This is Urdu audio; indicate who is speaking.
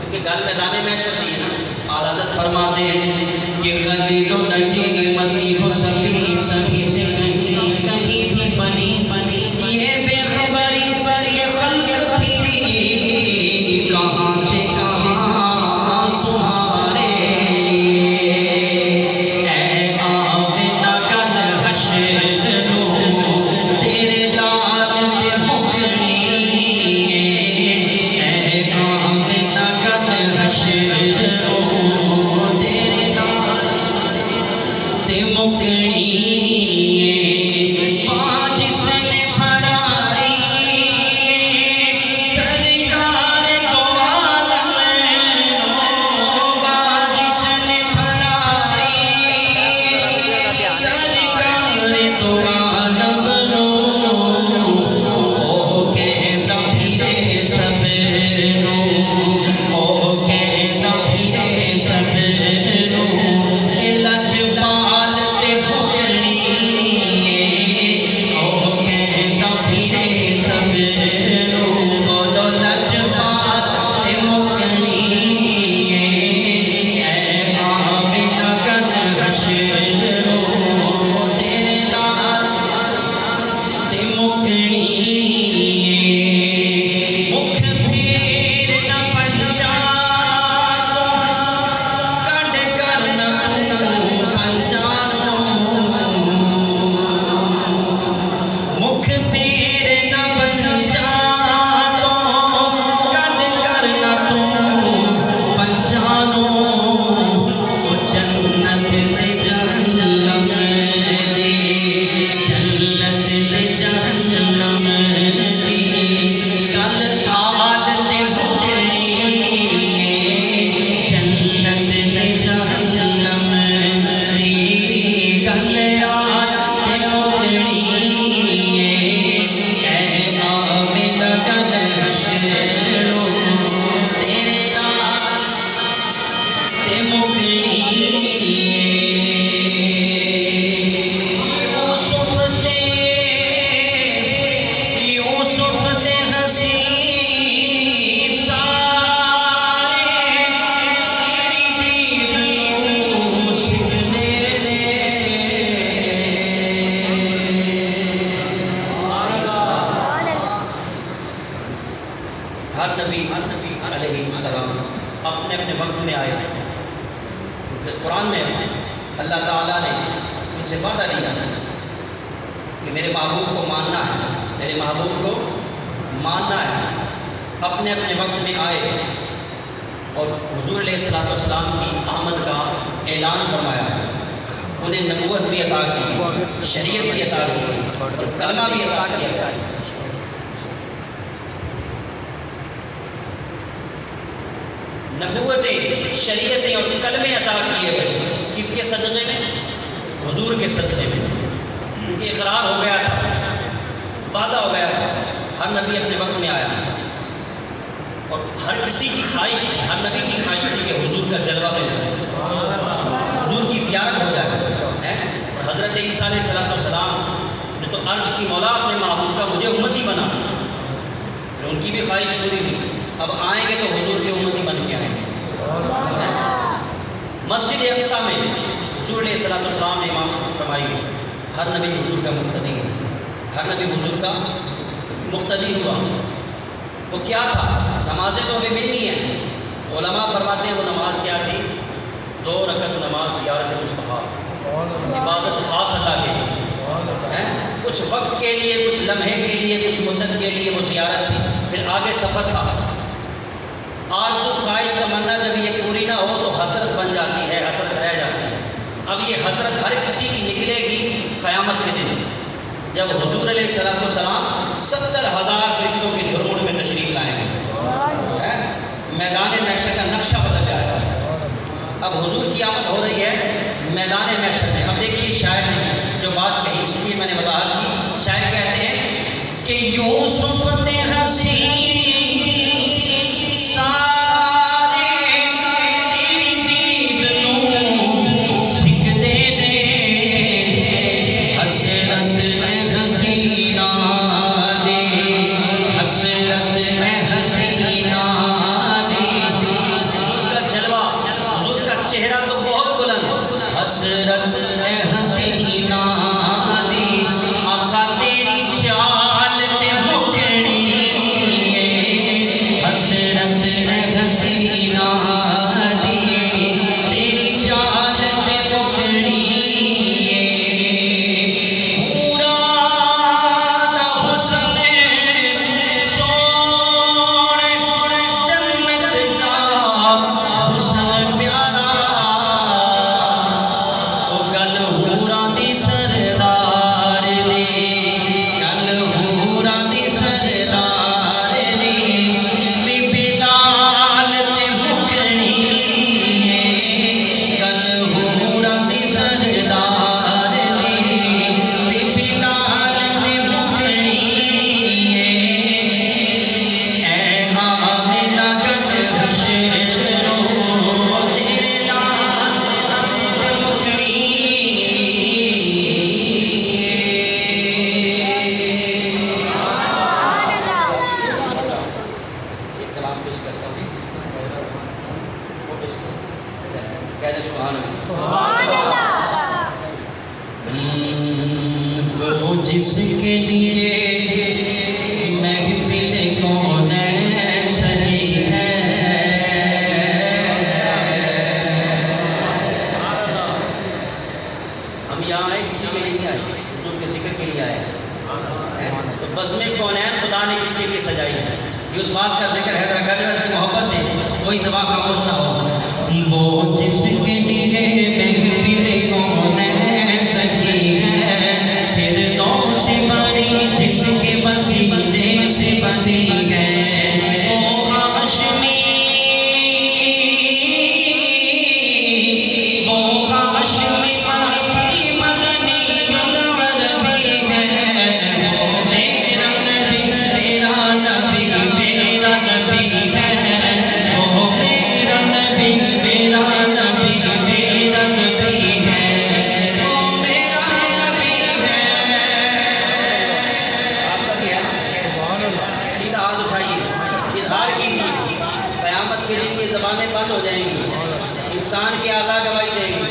Speaker 1: کیونکہ گل میدان محشر دی ہے نا۔ اعلیٰ حضرت فرماتے ہیں کہ خلیل و نجی مسیح و صفی سبھی سے کہیں بھی بنی یہ بے خبری پر یہ خلق پھری کہاں سے کہاں تمہارے لیے اے آمنہ گل حشر نو تیرے لال تے مکڑی اے آمنہ گل حشر نو تیرے لال تے مکڑی ہر نبی علیہ السلام اپنے اپنے وقت میں آئے ہیں۔ قرآن میں اللہ تعالیٰ نے ان سے وعدہ لیا کہ میرے محبوب کو ماننا ہے، میرے محبوب کو ماننا ہے۔ اپنے اپنے وقت میں آئے اور حضور علیہ السلام کی آمد کا اعلان فرمایا، انہیں نبوت بھی عطا کی، شریعت بھی عطا کی اور کلمہ بھی عطا کیا۔ نبوتیں، شریعتیں اور کلمے عطا کیے گئے کس کے صدقے میں؟ حضور کے صدقے میں۔ کیونکہ اقرار ہو گیا تھا، وعدہ ہو گیا تھا، ہر نبی اپنے وقت میں آیا اور ہر کسی کی خواہش تھی، ہر نبی کی خواہش تھی کہ حضور کا جلوہ مل جائے، حضور کی زیارت ہو جائے۔ اور حضرت عیسیٰ علیہ السلام نے تو عرض کی مولا اپنے محبوب کا مجھے امتی بنا، پھر ان کی بھی خواہش پوری ہوئی، اب آئیں گے تو حضور کے امتی بن کے آئیں گے۔ مسجد اقصیٰ میں حضور علیہ السلام نے امامت فرمائی، ہر نبی حضور کا مقتدی ہے، ہر نبی حضور کا مقتدی ہوا۔ وہ کیا تھا؟ نمازیں تو ہمیں ملنی ہیں، علماء فرماتے ہیں وہ نماز کیا تھی؟ 2 رکعت نماز زیارت مصطفیٰ، عبادت خاص اللہ کے لیے، کچھ وقت کے لیے، کچھ لمحے کے لیے، کچھ مدت کے لیے وہ زیارت تھی، پھر آگے سفر تھا۔ آرزو خواہش تمنا جب یہ پوری نہ ہو تو حسرت بن جاتی ہے، حسرت رہ جاتی ہے۔ اب یہ حسرت ہر کسی کی نکلے گی قیامت کے دن، جب حضور علیہ السلام 70,000 فرشتوں کے جھرمٹ میں تشریف لائیں گے، میدان محشر کا نقشہ بدل جائے گا۔ اب حضور کی آمد ہو رہی ہے میدان محشر میں۔ اب دیکھیے شاعر نے جو بات کہی، اس لیے میں نے وضاحت کی۔ شاعر کہتے ہیں کہ یوسف نے حسین کہتے سبحان اللہ. وہ جس کے لیے محفل کون سجی ہے. ہم یہاں آئے کسی کے لیے نہیں آئے, حضور کے ذکر کے لیے آئے. تو بزم کونین خدا نے کس کے لیے سجائی ہے. یہ اس بات کا ذکر ہے اگر اس کی محبت سے کوئی زبان خاموش نہ ہو. وہ جس کے لیے محفل کونین سجی ہے, فردوس بری جس کے وسیلے سے بنی ہے. وہ ہاشمی, وہ ہاشمی پاکی مدنی العربی ہے. وہ میرا نبی میرا نبی میرا نبی ہے. وہ میرا نبی میرا نبی میرا نبی ہے. وہ میرا نبی ہے. آپ کا بھی ہے, سیدھا ہاتھ اٹھائیے, اظہار کیجیے. قیامت کے دن یہ زبانیں بند ہو جائیں گی, انسان کی اعلیٰ گواہی دیں گی.